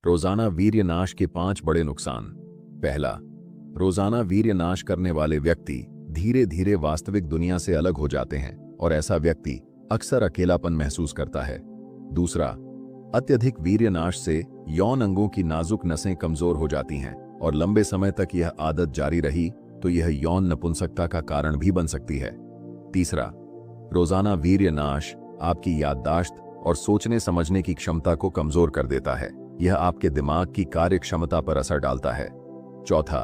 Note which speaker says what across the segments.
Speaker 1: रोजाना वीर्यनाश के 5 बड़े नुकसान। पहला, रोजाना वीर्यनाश करने वाले व्यक्ति धीरे धीरे वास्तविक दुनिया से अलग हो जाते हैं और ऐसा व्यक्ति अक्सर अकेलापन महसूस करता है। दूसरा, अत्यधिक वीर्यनाश से यौन अंगों की नाजुक नसें कमजोर हो जाती हैं और लंबे समय तक यह आदत जारी रही तो यह यौन नपुंसकता का कारण भी बन सकती है। तीसरा, रोजाना वीर्यनाश आपकी याददाश्त और सोचने समझने की क्षमता को कमजोर कर देता है। यह आपके दिमाग की कार्य क्षमता पर असर डालता है। चौथा,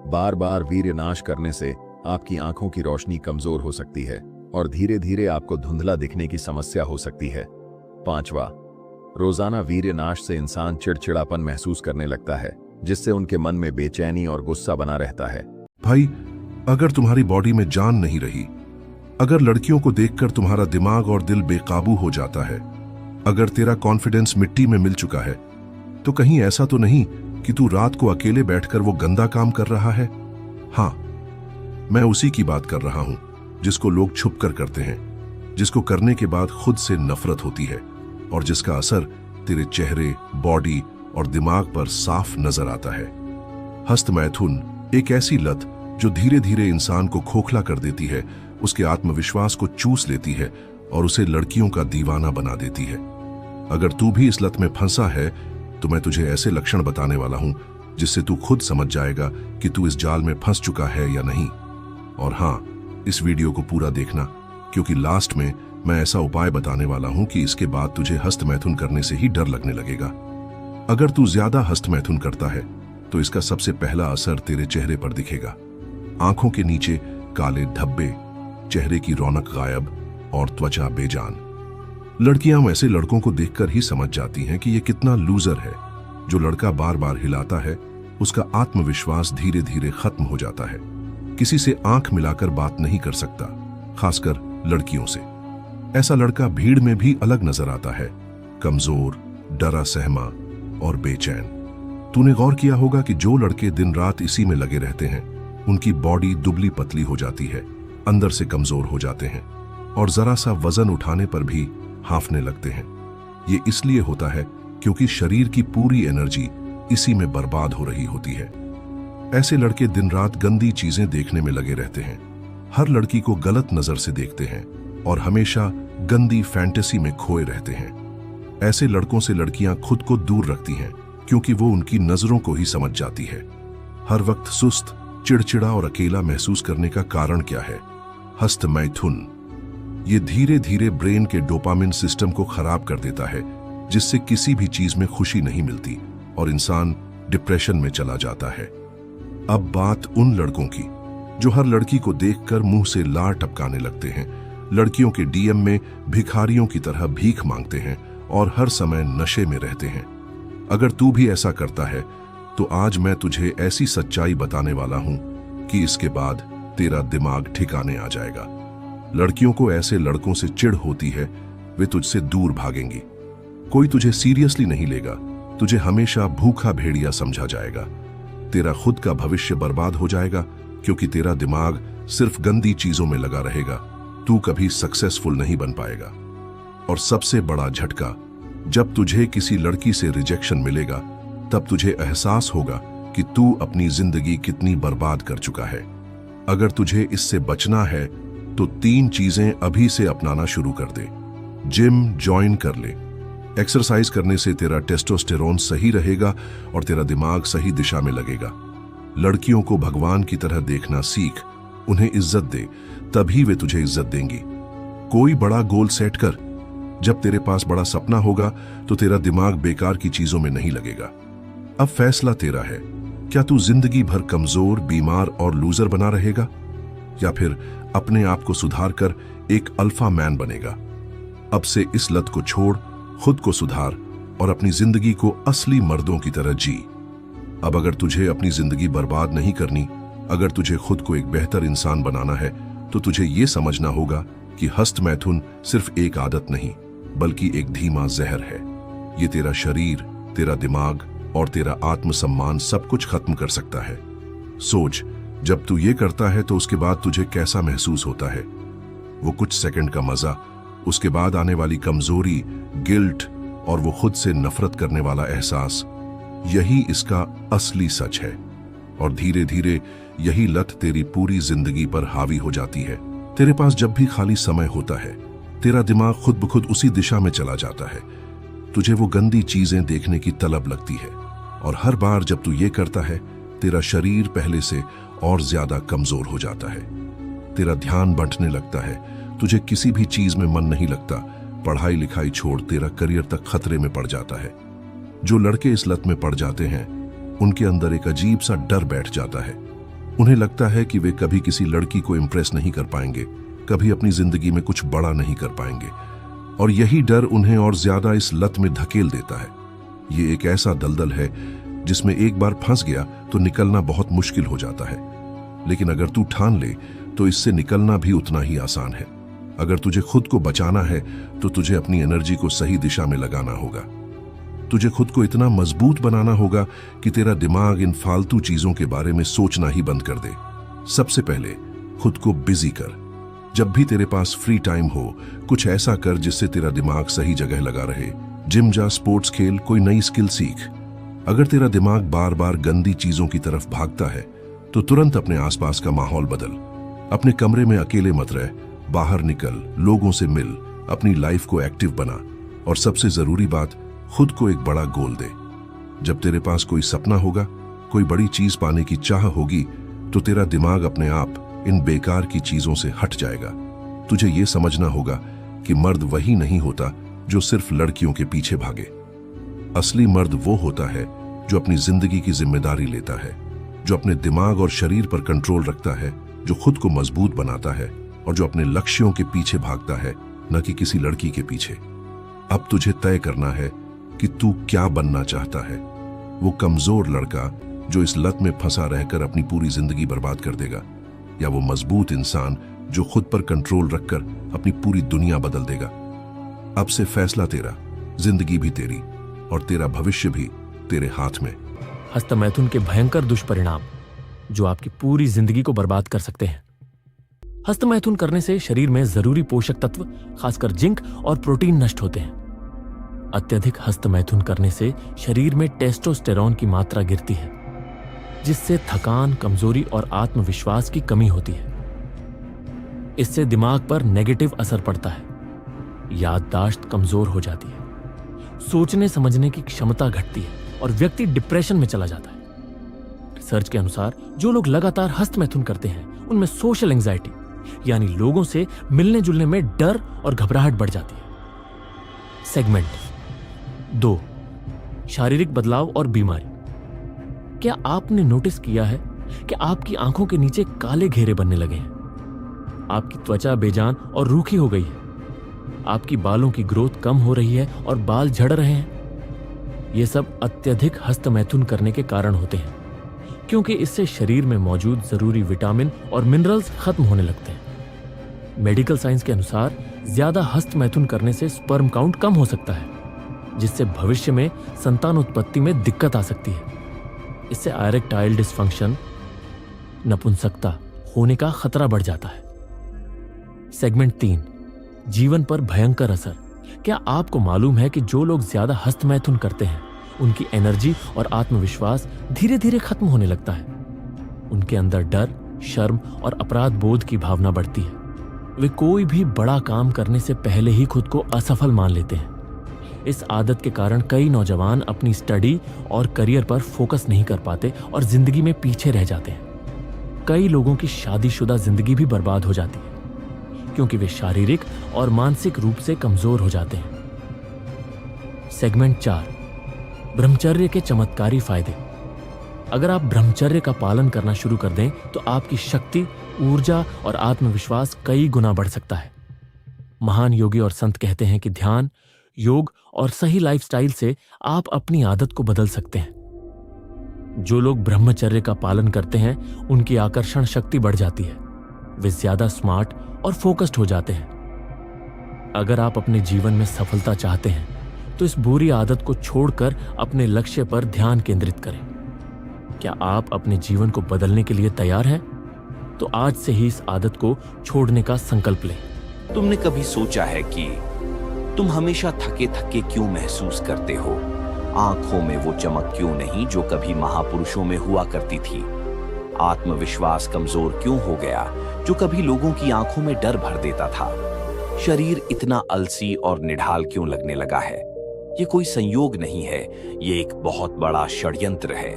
Speaker 1: बार बार वीर्यनाश करने से आपकी आंखों की रोशनी कमजोर हो सकती है और धीरे धीरे आपको धुंधला दिखने की समस्या हो सकती है। पांचवा, रोजाना वीर्यनाश से इंसान चिड़चिड़ापन महसूस करने लगता है, जिससे उनके मन में बेचैनी और गुस्सा बना रहता है।
Speaker 2: भाई, अगर तुम्हारी बॉडी में जान नहीं रही, अगर लड़कियों को देखकर तुम्हारा दिमाग और दिल बेकाबू हो जाता है, अगर तेरा कॉन्फिडेंस मिट्टी में मिल चुका है, तो कहीं ऐसा तो नहीं कि तू रात को अकेले बैठकर वो गंदा काम कर रहा है। हाँ, मैं उसी की बात कर रहा हूं जिसको लोग छुप कर करते हैं, जिसको करने के बाद खुद से नफरत होती है और जिसका असर तेरे चेहरे, बॉडी और दिमाग पर साफ नजर आता है। हस्त मैथुन एक ऐसी लत जो धीरे धीरे इंसान को खोखला कर देती है, उसके आत्मविश्वास को चूस लेती है और उसे लड़कियों का दीवाना बना देती है। अगर तू भी इस लत में फंसा है तो मैं तुझे ऐसे लक्षण बताने वाला हूं जिससे तू खुद समझ जाएगा कि तू इस जाल में फंस चुका है या नहीं। और हां, इस वीडियो को पूरा देखना, क्योंकि लास्ट में मैं ऐसा उपाय बताने वाला हूं कि इसके बाद तुझे हस्तमैथुन करने से ही डर लगने लगेगा। अगर तू ज्यादा हस्तमैथुन करता है तो इसका सबसे पहला असर तेरे चेहरे पर दिखेगा। आंखों के नीचे काले धब्बे, चेहरे की रौनक गायब और त्वचा बेजान। लड़कियां वैसे लड़कों को देखकर ही समझ जाती हैं कि ये कितना लूजर है। जो लड़का बार बार हिलाता है, उसका आत्मविश्वास धीरे धीरे खत्म हो जाता है। किसी से आंख मिलाकर बात नहीं कर सकता, खासकर लड़कियों से। ऐसा लड़का भीड़ में भी अलग नजर आता है, कमजोर, डरा सहमा और बेचैन। तूने गौर किया होगा कि जो लड़के दिन रात इसी में लगे रहते हैं, उनकी बॉडी दुबली पतली हो जाती है, अंदर से कमजोर हो जाते हैं और जरा सा वजन उठाने पर भी हांफने लगते हैं। ये इसलिए होता है क्योंकि शरीर की पूरी एनर्जी इसी में बर्बाद हो रही होती है। ऐसे लड़के दिन रात गंदी चीजें देखने में लगे रहते हैं, हर लड़की को गलत नजर से देखते हैं और हमेशा गंदी फैंटेसी में खोए रहते हैं। ऐसे लड़कों से लड़कियां खुद को दूर रखती हैं क्योंकि वो उनकी नजरों को ही समझ जाती है। हर वक्त सुस्त, चिड़चिड़ा और अकेला महसूस करने का कारण क्या है? हस्तमैथुन। ये धीरे धीरे ब्रेन के डोपामिन सिस्टम को खराब कर देता है, जिससे किसी भी चीज में खुशी नहीं मिलती और इंसान डिप्रेशन में चला जाता है। अब बात उन लड़कों की जो हर लड़की को देखकर मुंह से लार टपकाने लगते हैं, लड़कियों के डीएम में भिखारियों की तरह भीख मांगते हैं और हर समय नशे में रहते हैं। अगर तू भी ऐसा करता है तो आज मैं तुझे ऐसी सच्चाई बताने वाला हूं कि इसके बाद तेरा दिमाग ठिकाने आ जाएगा। लड़कियों को ऐसे लड़कों से चिढ़ होती है, वे तुझसे दूर भागेंगी। कोई तुझे सीरियसली नहीं लेगा, तुझे हमेशा भूखा भेड़िया समझा जाएगा। तेरा खुद का भविष्य बर्बाद हो जाएगा क्योंकि तेरा दिमाग सिर्फ गंदी चीजों में लगा रहेगा। तू कभी सक्सेसफुल नहीं बन पाएगा। और सबसे बड़ा झटका, जब तुझे किसी लड़की से रिजेक्शन मिलेगा, तब तुझे एहसास होगा कि तू अपनी जिंदगी कितनी बर्बाद कर चुका है। अगर तुझे इससे बचना है तो 3 चीजें अभी से अपनाना शुरू कर दे। जिम ज्वाइन कर ले। एक्सरसाइज करने से तेरा टेस्टोस्टेरोन सही रहेगा और तेरा दिमाग सही दिशा में लगेगा। लड़कियों को भगवान की तरह देखना सीख, उन्हें इज्जत दे, तभी वे तुझे इज्जत देंगी। कोई बड़ा गोल सेट कर। जब तेरे पास बड़ा सपना होगा तो तेरा दिमाग बेकार की चीजों में नहीं लगेगा। अब फैसला तेरा है, क्या तू जिंदगी भर कमजोर, बीमार और लूजर बना रहेगा या फिर अपने आप को सुधार कर एक अल्फा मैन बनेगा? अब से इस लत को छोड़, खुद को सुधार और अपनी जिंदगी को असली मर्दों की तरह जी। अब अगर तुझे अपनी जिंदगी बर्बाद नहीं करनी, अगर तुझे खुद को एक बेहतर इंसान बनाना है, तो तुझे यह समझना होगा कि हस्तमैथुन सिर्फ एक आदत नहीं, बल्कि एक धीमा जहर है। ये तेरा शरीर, तेरा दिमाग और तेरा आत्मसम्मान सब कुछ खत्म कर सकता है। सोच, जब तू ये करता है तो उसके बाद तुझे कैसा महसूस होता है? वो कुछ सेकंड का मजा, उसके बाद आने वाली कमजोरी, गिल्ट और वो खुद से नफरत करने वाला एहसास, यही इसका असली सच है। और धीरे धीरे यही लत तेरी पूरी जिंदगी पर हावी हो जाती है। तेरे पास जब भी खाली समय होता है, तेरा दिमाग खुद ब खुद उसी दिशा में चला जाता है। तुझे वो गंदी चीजें देखने की तलब लगती है, और हर बार जब तू ये करता है, तेरा शरीर पहले से और ज्यादा कमजोर हो जाता है। तेरा ध्यान बंटने लगता है, तुझे किसी भी चीज में मन नहीं लगता। पढ़ाई लिखाई छोड़, तेरा करियर तक खतरे में पड़ जाता है। जो लड़के इस लत में पड़ जाते हैं, उनके अंदर एक अजीब सा डर बैठ जाता है। उन्हें लगता है कि वे कभी किसी लड़की को इंप्रेस नहीं कर पाएंगे, कभी अपनी जिंदगी में कुछ बड़ा नहीं कर पाएंगे, और यही डर उन्हें और ज्यादा इस लत में धकेल देता है। ये एक ऐसा दलदल है जिसमें एक बार फंस गया तो निकलना बहुत मुश्किल हो जाता है। लेकिन अगर तू ठान ले तो इससे निकलना भी उतना ही आसान है। अगर तुझे खुद को बचाना है तो तुझे अपनी एनर्जी को सही दिशा में लगाना होगा। तुझे खुद को इतना मजबूत बनाना होगा कि तेरा दिमाग इन फालतू चीजों के बारे में सोचना ही बंद कर दे। सबसे पहले खुद को बिजी कर। जब भी तेरे पास फ्री टाइम हो, कुछ ऐसा कर जिससे तेरा दिमाग सही जगह लगा रहे। जिम जा, स्पोर्ट्स खेल, कोई नई स्किल सीख। अगर तेरा दिमाग बार बार गंदी चीजों की तरफ भागता है तो तुरंत अपने आसपास का माहौल बदल। अपने कमरे में अकेले मत रह, बाहर निकल, लोगों से मिल, अपनी लाइफ को एक्टिव बना। और सबसे जरूरी बात, खुद को एक बड़ा गोल दे। जब तेरे पास कोई सपना होगा, कोई बड़ी चीज पाने की चाह होगी, तो तेरा दिमाग अपने आप इन बेकार की चीजों से हट जाएगा। तुझे ये समझना होगा कि मर्द वही नहीं होता जो सिर्फ लड़कियों के पीछे भागे। असली मर्द वो होता है जो अपनी जिंदगी की जिम्मेदारी लेता है, जो अपने दिमाग और शरीर पर कंट्रोल रखता है, जो खुद को मजबूत बनाता है और जो अपने लक्ष्यों के पीछे भागता है, न कि किसी लड़की के पीछे। अब तुझे तय करना है कि तू क्या बनना चाहता है। वो कमजोर लड़का जो इस लत में फंसा रहकर अपनी पूरी जिंदगी बर्बाद कर देगा, या वो मजबूत इंसान जो खुद पर कंट्रोल रखकर अपनी पूरी दुनिया बदल देगा। अब से फैसला तेरा, जिंदगी भी तेरी, और तेरा भविष्य भी तेरे हाथ में।
Speaker 3: हस्तमैथुन के भयंकर दुष्परिणाम जो आपकी पूरी जिंदगी को बर्बाद कर सकते हैं। हस्तमैथुन करने से शरीर में जरूरी पोषक तत्व, खासकर जिंक और प्रोटीन नष्ट होते हैं। अत्यधिक हस्तमैथुन करने से शरीर में टेस्टोस्टेरोन की मात्रा गिरती है, जिससे थकान, कमजोरी और आत्मविश्वास की कमी होती है। इससे दिमाग पर नेगेटिव असर पड़ता है, याददाश्त कमजोर हो जाती है, सोचने समझने की क्षमता घटती है और व्यक्ति डिप्रेशन में चला जाता है। रिसर्च के अनुसार जो लोग लगातार हस्तमैथुन करते हैं, उनमें सोशल एंजाइटी यानी लोगों से मिलने जुलने में डर और घबराहट बढ़ जाती है। सेगमेंट 2, शारीरिक बदलाव और बीमारी। क्या आपने नोटिस किया है कि आपकी आंखों के नीचे काले घेरे बनने लगे हैं? आपकी त्वचा बेजान और रूखी हो गई है। आपकी बालों की ग्रोथ कम हो रही है और बाल झड़ रहे हैं। ये सब अत्यधिक हस्तमैथुन करने के कारण होते हैं, क्योंकि इससे शरीर में मौजूद जरूरी विटामिन और मिनरल्स खत्म होने लगते हैं। मेडिकल साइंस के अनुसार ज्यादा हस्तमैथुन करने से स्पर्म काउंट कम हो सकता है, जिससे भविष्य में संतानोत्पत्ति में दिक्कत आ सकती है। इससे इरेक्टाइल डिसफंक्शन, नपुंसकता होने का खतरा बढ़ जाता है। सेगमेंट 3, जीवन पर भयंकर असर। क्या आपको मालूम है कि जो लोग ज्यादा हस्तमैथुन करते हैं, उनकी एनर्जी और आत्मविश्वास धीरे धीरे खत्म होने लगता है। उनके अंदर डर, शर्म और अपराध बोध की भावना बढ़ती है। वे कोई भी बड़ा काम करने से पहले ही खुद को असफल मान लेते हैं। इस आदत के कारण कई नौजवान अपनी स्टडी और करियर पर फोकस नहीं कर पाते और जिंदगी में पीछे रह जाते हैं। कई लोगों की शादीशुदा जिंदगी भी बर्बाद हो जाती है, क्योंकि वे शारीरिक और मानसिक रूप से कमजोर हो जाते हैं। सेगमेंट 4, ब्रह्मचर्य के चमत्कारी फायदे। अगर आप ब्रह्मचर्य का पालन करना शुरू कर दें तो आपकी शक्ति, ऊर्जा और आत्मविश्वास कई गुना बढ़ सकता है। महान योगी और संत कहते हैं कि ध्यान, योग और सही लाइफस्टाइल से आप अपनी आदत को बदल सकते हैं। जो लोग ब्रह्मचर्य का पालन करते हैं, उनकी आकर्षण शक्ति बढ़ जाती है। वे ज्यादा स्मार्ट और फोकस्ड हो जाते हैं। अगर आप अपने जीवन में सफलता चाहते हैं तो इस बुरी आदत को छोड़कर अपने लक्ष्य पर ध्यान केंद्रित करें। क्या आप अपने जीवन को बदलने के लिए तैयार हैं? तो आज से ही इस आदत को छोड़ने का संकल्प लें।
Speaker 4: तुमने कभी सोचा है कि तुम हमेशा थके थके क्यों महसूस करते हो? आंखों में वो चमक क्यों नहीं जो कभी महापुरुषों में हुआ करती थी? आत्मविश्वास कमजोर क्यों हो गया जो कभी लोगों की आंखों में डर भर देता था? शरीर इतना अलसी और निढाल क्यों लगने लगा है? ये कोई संयोग नहीं है, ये एक बहुत बड़ा षड्यंत्र है।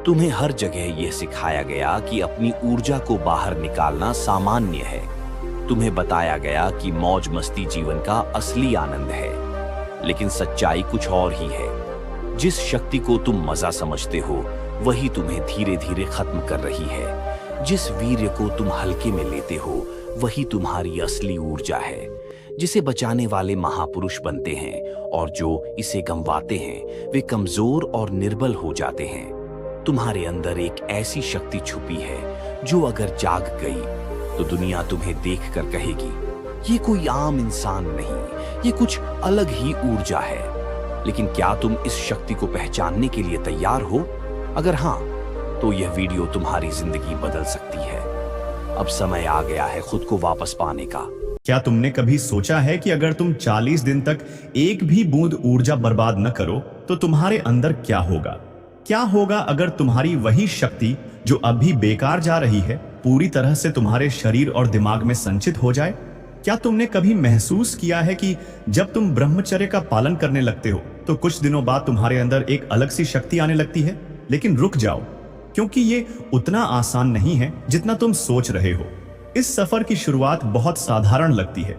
Speaker 4: तुम्हें हर जगह यह सिखाया गया कि अपनी ऊर्जा को बाहर निकालना सामान्य है। तुम्हें बताया गया कि मौज मस्ती जीवन का असली आनंद है, लेकिन सच्चाई कुछ और ही है। जिस शक्ति को तुम मजा समझते हो वही तुम्हें धीरे धीरे खत्म कर रही है। जिस वीर्य को तुम हल्के में लेते हो वही तुम्हारी असली ऊर्जा है, जिसे बचाने वाले महापुरुष बनते हैं, और जो इसे गंवाते हैं वे कमजोर और निर्बल हो जाते हैं। तुम्हारे अंदर एक ऐसी शक्ति छुपी है जो अगर जाग गई तो दुनिया तुम्हें देखकर कहेगी ये कोई आम इंसान नहीं, ये कुछ अलग ही ऊर्जा है। लेकिन क्या तुम इस शक्ति को पहचानने के लिए तैयार हो? अगर हाँ, तो यह वीडियो तुम्हारी जिंदगी बदल सकती है। अब समय आ गया है खुद को वापस पाने का।
Speaker 5: क्या तुमने कभी सोचा है कि अगर तुम 40 दिन तक एक भी बूंद ऊर्जा बर्बाद न करो तो तुम्हारे अंदर क्या होगा? क्या होगा अगर तुम्हारी वही शक्ति जो अभी बेकार जा रही है पूरी तरह से तुम्हारे शरीर और दिमाग में संचित हो जाए? क्या तुमने कभी महसूस किया है कि जब तुम ब्रह्मचर्य का पालन करने लगते हो तो कुछ दिनों बाद तुम्हारे अंदर एक अलग सी शक्ति आने लगती है? लेकिन रुक जाओ, क्योंकि ये उतना आसान नहीं है जितना तुम सोच रहे हो। इस सफर की शुरुआत बहुत साधारण लगती है।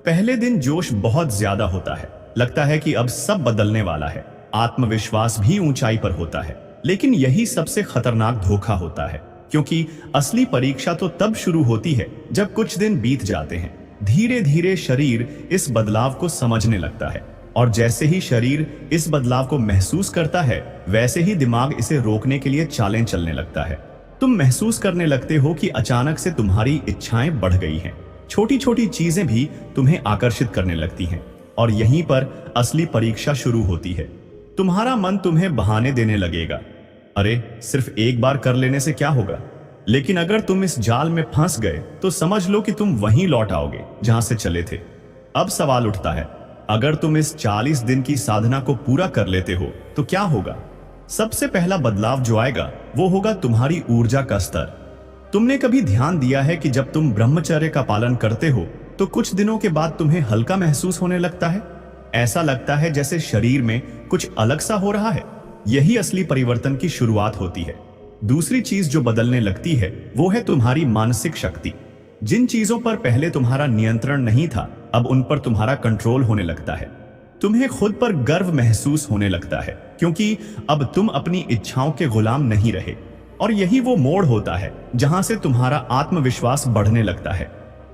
Speaker 5: पहले दिन जोश बहुत ज्यादा होता है, लगता है कि अब सब बदलने वाला है। आत्मविश्वास भी ऊंचाई पर होता है, लेकिन यही सबसे खतरनाक धोखा होता है, क्योंकि असली परीक्षा तो तब शुरू होती है जब कुछ दिन बीत जाते हैं। धीरे धीरे शरीर इस बदलाव को समझने लगता है, और जैसे ही शरीर इस बदलाव को महसूस करता है वैसे ही दिमाग इसे रोकने के लिए चालें चलने लगता है। तुम महसूस करने लगते हो कि अचानक से तुम्हारी इच्छाएं बढ़ गई हैं। छोटी छोटी चीजें भी तुम्हें आकर्षित करने लगती हैं, और यहीं पर असली परीक्षा शुरू होती है। तुम्हारा मन तुम्हें बहाने देने लगेगा, अरे सिर्फ एक बार कर लेने से क्या होगा। लेकिन अगर तुम इस जाल में फंस गए तो समझ लो कि तुम वहीं लौट आओगे जहां से चले थे। अब सवाल उठता है, अगर तुम इस 40 दिन की साधना को पूरा कर लेते हो तो क्या होगा? सबसे पहला बदलाव जो आएगा वो होगा तुम्हारी ऊर्जा का स्तर। तुमने कभी ध्यान दिया है कि जब तुम ब्रह्मचर्य का पालन करते हो तो कुछ दिनों के बाद तुम्हें हल्का महसूस होने लगता है? ऐसा लगता है जैसे शरीर में कुछ अलग सा हो रहा है। यही असली परिवर्तन की शुरुआत होती है। दूसरी चीज जो बदलने लगती है वो है तुम्हारी मानसिक शक्ति। जिन चीजों पर पहले तुम्हारा नियंत्रण नहीं था अब उन पर तुम्हारा कंट्रोल होने लगता है। तुम्हें खुद पर गर्व महसूस होने लगता है, क्योंकि अब तुम अपनी इच्छाओं के गुलाम नहीं रहे। और यही वो मोड़ होता है जहां से तुम्हारा आत्मविश्वास बढ़ने लगता है।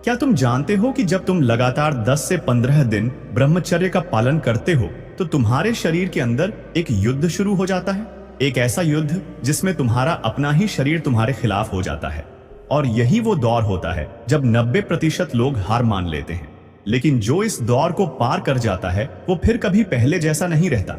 Speaker 5: क्या तुम जानते हो कि जब तुम लगातार 10 से 15 दिन ब्रह्मचर्य का पालन करते हो तो तुम्हारे शरीर के अंदर एक युद्ध शुरू हो जाता है? एक ऐसा युद्ध जिसमें तुम्हारा अपना ही शरीर तुम्हारे खिलाफ हो जाता है। और यही वो दौर होता है जब 90% लोग हार मान लेते हैं। लेकिन जो इस दौर को पार कर जाता है वो फिर कभी पहले जैसा नहीं रहता।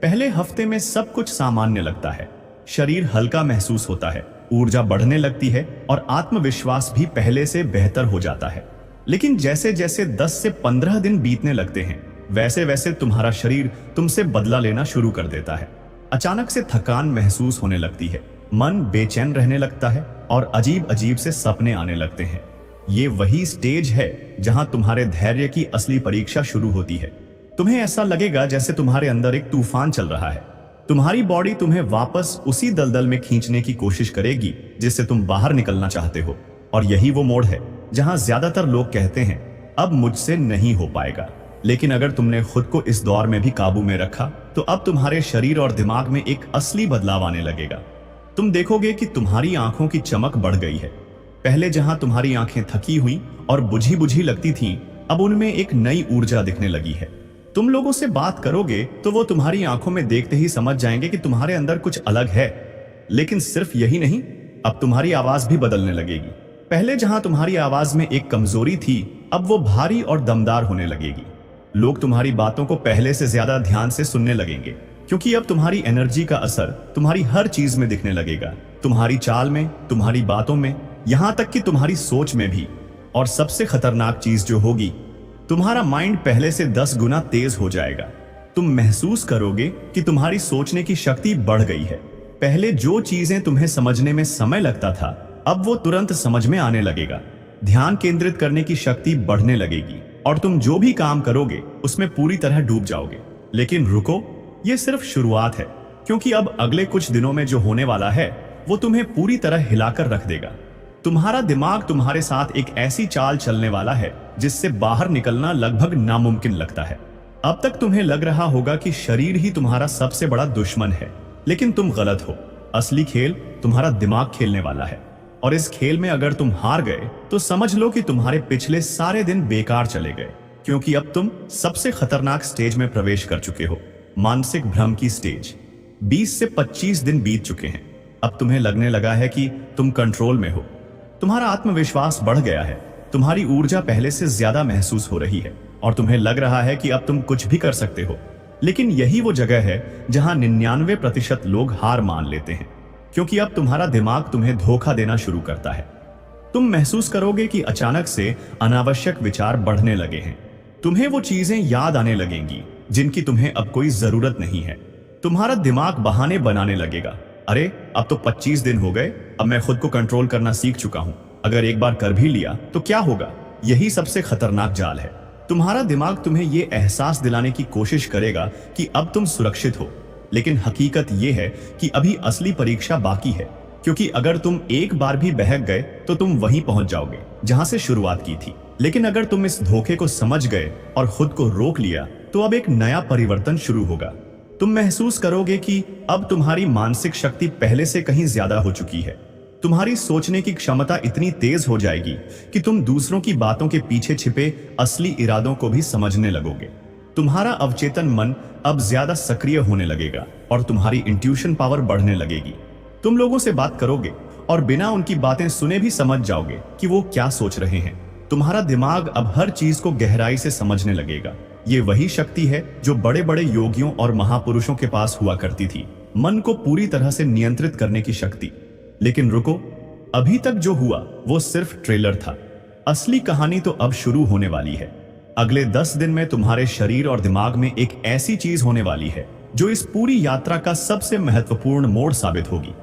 Speaker 5: पहले हफ्ते में सब कुछ सामान्य लगता है, शरीर हल्का महसूस होता है, ऊर्जा बढ़ने लगती है और आत्मविश्वास भी पहले से बेहतर हो जाता है। लेकिन जैसे जैसे 10 से 15 दिन बीतने लगते हैं वैसे वैसे तुम्हारा शरीर तुमसे बदला लेना शुरू कर देता है। अचानक से थकान महसूस होने लगती है, मन बेचैन रहने लगता है और अजीब अजीब से सपने आने लगते हैं। ये वही स्टेज है जहां तुम्हारे धैर्य की असली परीक्षा शुरू होती है। तुम्हें ऐसा लगेगा जैसे तुम्हारे अंदर एक तूफान चल रहा है। तुम्हारी बॉडी तुम्हें वापस उसी दलदल में खींचने की कोशिश करेगी जिससे तुम बाहर निकलना चाहते हो। और यही वो मोड़ है जहां ज्यादातर लोग कहते हैं अब मुझसे नहीं हो पाएगा। लेकिन अगर तुमने खुद को इस दौर में भी काबू में रखा तो अब तुम्हारे शरीर और दिमाग में एक असली बदलाव आने लगेगा। तुम देखोगे कि तुम्हारी आंखों की चमक बढ़ गई है। पहले जहां तुम्हारी आंखें थकी हुई और बुझी बुझी लगती थीं, अब उनमें एक नई ऊर्जा दिखने लगी है। तुम लोगों से बात करोगे तो वो तुम्हारी आंखों में देखते ही समझ जाएंगे कि तुम्हारे अंदर कुछ अलग है। लेकिन सिर्फ यही नहीं, अब तुम्हारी आवाज भी बदलने लगेगी। पहले जहां तुम्हारी आवाज में एक कमजोरी थी अब वो भारी और दमदार होने लगेगी। लोग तुम्हारी बातों को पहले से ज्यादा ध्यान से सुनने लगेंगे, क्योंकि अब तुम्हारी एनर्जी का असर तुम्हारी हर चीज में दिखने लगेगा। तुम्हारी चाल में, तुम्हारी बातों में, यहां तक कि तुम्हारी सोच में भी। और सबसे खतरनाक चीज जो होगी, तुम्हारा माइंड पहले से 10 गुना तेज हो जाएगा। तुम महसूस करोगे कि तुम्हारी सोचने की शक्ति बढ़ गई है। पहले जो चीजें तुम्हें समझने में समय लगता था, अब वो तुरंत समझ में आने लगेगा। ध्यान केंद्रित करने की शक्ति बढ़ने लगेगी और तुम जो भी काम करोगे उसमें पूरी तरह डूब जाओगे। लेकिन रुको, ये सिर्फ शुरुआत है, क्योंकि अब अगले कुछ दिनों में जो होने वाला है वो तुम्हें पूरी तरह हिलाकर रख देगा। तुम्हारा दिमाग तुम्हारे साथ एक ऐसी चाल चलने वाला है जिससे बाहर निकलना लगभग नामुमकिन लगता है। अब तक तुम्हें लग रहा होगा कि शरीर ही तुम्हारा सबसे बड़ा दुश्मन है, लेकिन तुम गलत हो। असली खेल तुम्हारा दिमाग खेलने वाला है, और इस खेल में अगर तुम हार गए तो समझ लो कि तुम्हारे पिछले सारे दिन बेकार चले गए, क्योंकि अब तुम सबसे खतरनाक स्टेज में प्रवेश कर चुके हो, मानसिक भ्रम की स्टेज। 20 से 25 दिन बीत चुके हैं। अब तुम्हें लगने लगा है कि तुम कंट्रोल में हो। तुम्हारा आत्मविश्वास बढ़ गया है, तुम्हारी ऊर्जा पहले से ज्यादा महसूस हो रही है और तुम्हें लग रहा है कि अब तुम कुछ भी कर सकते हो। लेकिन यही वो जगह है जहां 99% लोग हार मान लेते हैं, क्योंकि अब तुम्हारा दिमाग तुम्हें धोखा देना शुरू करता है। तुम महसूस करोगे कि अचानक से अनावश्यक विचार बढ़ने लगे हैं। तुम्हें वो चीजें याद आने लगेंगी जिनकी तुम्हें अब कोई जरूरत नहीं है। तुम्हारा दिमाग बहाने बनाने लगेगा। अरे, अब तो 25 दिन हो गए, अब मैं खुद को कंट्रोल करना सीख चुका हूं, अगर एक बार कर भी लिया तो क्या होगा। यही सबसे खतरनाक जाल है। तुम्हारा दिमाग तुम्हें यह एहसास दिलाने की कोशिश करेगा कि अब तुम सुरक्षित हो, लेकिन हकीकत यह है कि अभी असली परीक्षा बाकी है, क्योंकि अगर तुम एक बार भी बहक गए तो तुम वहीं पहुंच जाओगे जहां से शुरुआत की थी। लेकिन अगर तुम इस धोखे को समझ गए और खुद को रोक लिया तो अब एक नया परिवर्तन शुरू होगा। तुम महसूस करोगे कि अब तुम्हारी मानसिक शक्ति पहले से कहीं ज्यादा हो चुकी है। तुम्हारी सोचने की क्षमता इतनी तेज हो जाएगी कि तुम दूसरों की बातों के पीछे छिपे असली इरादों को भी समझने लगोगे। तुम्हारा अवचेतन मन अब ज्यादा सक्रिय होने लगेगा और तुम्हारी इंट्यूशन पावर बढ़ने लगेगी। तुम लोगों से बात करोगे और बिना उनकी बातें सुने भी समझ जाओगे कि वो क्या सोच रहे हैं। तुम्हारा दिमाग अब हर चीज को गहराई से समझने लगेगा। ये वही शक्ति है जो बड़े बड़े योगियों और महापुरुषों के पास हुआ करती थी, मन को पूरी तरह से नियंत्रित करने की शक्ति। लेकिन रुको, अभी तक जो हुआ वो सिर्फ ट्रेलर था। असली कहानी तो अब शुरू होने वाली है। अगले 10 दिन में तुम्हारे शरीर और दिमाग में एक ऐसी चीज होने वाली है जो इस पूरी यात्रा का सबसे महत्वपूर्ण मोड़ साबित होगी।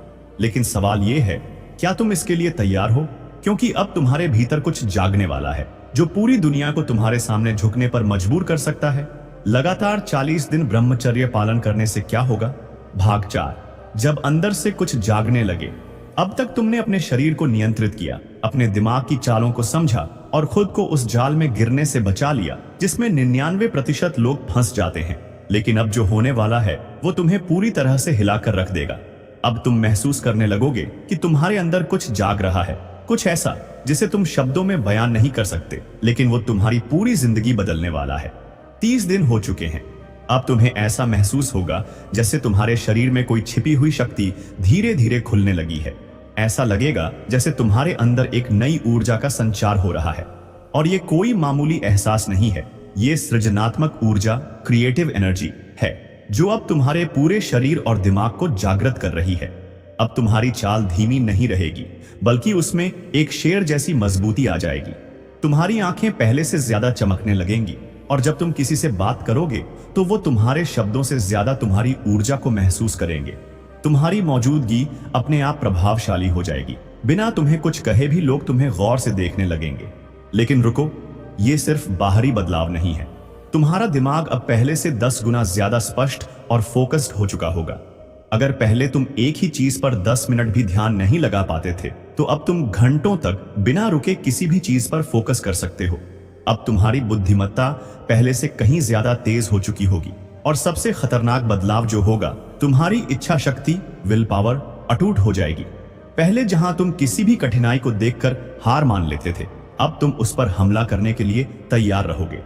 Speaker 5: लेकिन सवाल यह है, क्या तुम इसके लिए तैयार हो? क्योंकि अब तुम्हारे भीतर कुछ जागने वाला है जो पूरी दुनिया को तुम्हारे सामने झुकने पर मजबूर कर सकता है। लगातार 40 दिन ब्रह्मचर्य पालन करने से क्या होगा? भाग 4, जब अंदर से कुछ जागने लगे। अब तक तुमने अपने शरीर को नियंत्रित किया, अपने दिमाग की चालों को समझा और खुद को उस जाल में गिरने से बचा लिया जिसमें 99% लोग फंस जाते हैं। लेकिन अब जो होने वाला है वो तुम्हें पूरी तरह से हिलाकर रख देगा। अब तुम महसूस करने लगोगे कि तुम्हारे अंदर कुछ जाग रहा है, कुछ ऐसा जिसे तुम शब्दों में बयान नहीं कर सकते, लेकिन वो तुम्हारी पूरी जिंदगी बदलने वाला है। 30 दिन हो चुके हैं। अब तुम्हें ऐसा महसूस होगा जैसे तुम्हारे शरीर में कोई छिपी हुई शक्ति धीरे धीरे खुलने लगी है। ऐसा लगेगा जैसे तुम्हारे अंदर एक नई ऊर्जा का संचार हो रहा है। और ये कोई मामूली एहसास नहीं है, ये सृजनात्मक ऊर्जा, क्रिएटिव एनर्जी है जो अब तुम्हारे पूरे शरीर और दिमाग को जागृत कर रही है। अब तुम्हारी चाल धीमी नहीं रहेगी, बल्कि उसमें एक शेर जैसी मजबूती आ जाएगी। तुम्हारी आंखें पहले से ज्यादा चमकने लगेंगी और जब तुम किसी से बात करोगे तो वो तुम्हारे शब्दों से ज्यादा तुम्हारी ऊर्जा को महसूस करेंगे। तुम्हारी मौजूदगी अपने आप प्रभावशाली हो जाएगी। बिना तुम्हें कुछ कहे भी लोग तुम्हें गौर से देखने लगेंगे। लेकिन रुको, ये सिर्फ बाहरी बदलाव नहीं है। तुम्हारा दिमाग अब पहले से 10 गुना ज्यादा स्पष्ट और फोकस्ड हो चुका होगा। अगर पहले तुम एक ही चीज पर 10 मिनट भी ध्यान नहीं लगा पाते थे, तो अब तुम घंटों तक बिना रुके किसी भी चीज पर फोकस कर सकते हो। अब तुम्हारी बुद्धिमत्ता पहले से कहीं ज्यादा तेज हो चुकी होगी और सबसे खतरनाक बदलाव जो होगा, तुम्हारी इच्छा शक्ति, विल पावर अटूट हो जाएगी। पहले जहां तुम किसी भी कठिनाई को देखकर हार मान लेते थे, अब तुम उस पर हमला करने के लिए तैयार रहोगे।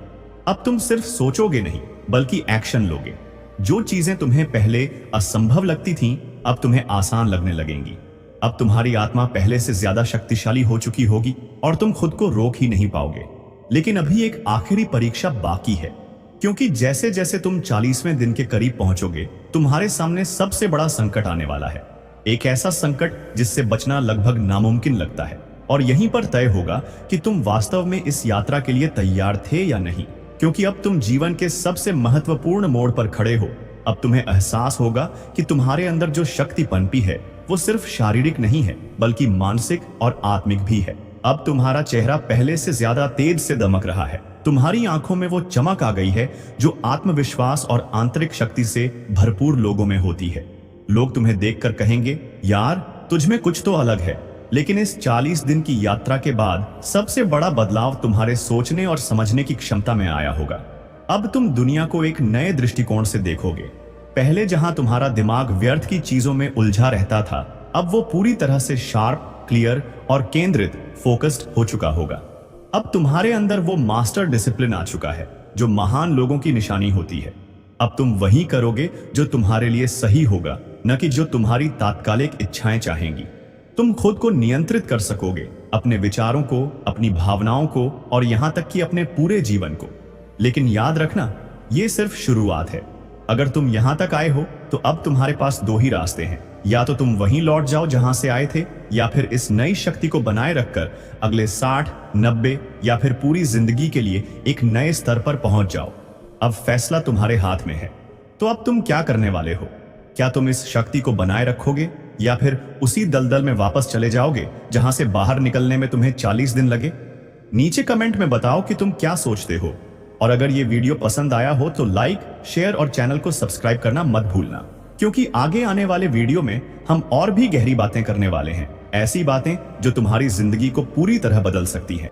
Speaker 5: अब तुम सिर्फ सोचोगे नहीं, बल्कि एक्शन लोगे। जो चीजें तुम्हें पहले असंभव लगती थीं, अब तुम्हें आसान लगने लगेंगी। अब तुम्हारी आत्मा पहले से ज्यादा शक्तिशाली हो चुकी होगी और तुम खुद को रोक ही नहीं पाओगे। लेकिन अभी एक आखिरी परीक्षा बाकी है, क्योंकि जैसे जैसे तुम 40वें दिन के करीब पहुंचोगे, तुम्हारे सामने सबसे बड़ा संकट आने वाला है। एक ऐसा संकट जिससे बचना लगभग नामुमकिन लगता है। और यहीं पर तय होगा कि तुम वास्तव में इस यात्रा के लिए तैयार थे या नहीं। क्योंकि अब तुम जीवन के सबसे महत्वपूर्ण मोड़ पर खड़े हो। अब तुम्हें एहसास होगा कि तुम्हारे अंदर जो शक्ति पनपी है वो सिर्फ शारीरिक नहीं है बल्कि मानसिक और आत्मिक भी है। अब तुम्हारा चेहरा पहले से ज्यादा तेज से दमक रहा है। तुम्हारी आंखों में वो चमक आ गई है जो आत्मविश्वास और आंतरिक शक्ति से भरपूर लोगों में होती है। लोग तुम्हें देखकर कहेंगे, यार तुझ में कुछ तो अलग है। लेकिन इस 40 दिन की यात्रा के बाद सबसे बड़ा बदलाव तुम्हारे सोचने और समझने की क्षमता में आया होगा। अब तुम दुनिया को एक नए दृष्टिकोण से देखोगे। पहले जहां तुम्हारा दिमाग व्यर्थ की चीजों में उलझा रहता था, अब वो पूरी तरह से शार्प, क्लियर और केंद्रित, फोकस्ड हो चुका होगा। अब तुम्हारे अंदर वो मास्टर डिसिप्लिन आ चुका है जो महान लोगों की निशानी होती है। अब तुम वही करोगे जो तुम्हारे लिए सही होगा, न कि जो तुम्हारी तात्कालिक इच्छाएं चाहेंगी। तुम खुद को नियंत्रित कर सकोगे, अपने विचारों को, अपनी भावनाओं को और यहां तक कि अपने पूरे जीवन को। लेकिन याद रखना, ये सिर्फ शुरुआत है। अगर तुम यहां तक आए हो तो अब तुम्हारे पास दो ही रास्ते हैं। या तो तुम वहीं लौट जाओ जहां से आए थे, या फिर इस नई शक्ति को बनाए रखकर अगले 60, 90 या फिर पूरी जिंदगी के लिए एक नए स्तर पर पहुंच जाओ। अब फैसला तुम्हारे हाथ में है। तो अब तुम क्या करने वाले हो? क्या तुम इस शक्ति को बनाए रखोगे या फिर उसी दलदल में वापस चले जाओगे जहां से बाहर निकलने में तुम्हें 40 दिन लगे? नीचे कमेंट में बताओ कि तुम क्या सोचते हो। और अगर ये वीडियो पसंद आया हो तो लाइक, शेयर और चैनल को सब्सक्राइब करना मत भूलना, क्योंकि आगे आने वाले वीडियो में हम और भी गहरी बातें करने वाले हैं। ऐसी बातें जो तुम्हारी जिंदगी को पूरी तरह बदल सकती हैं।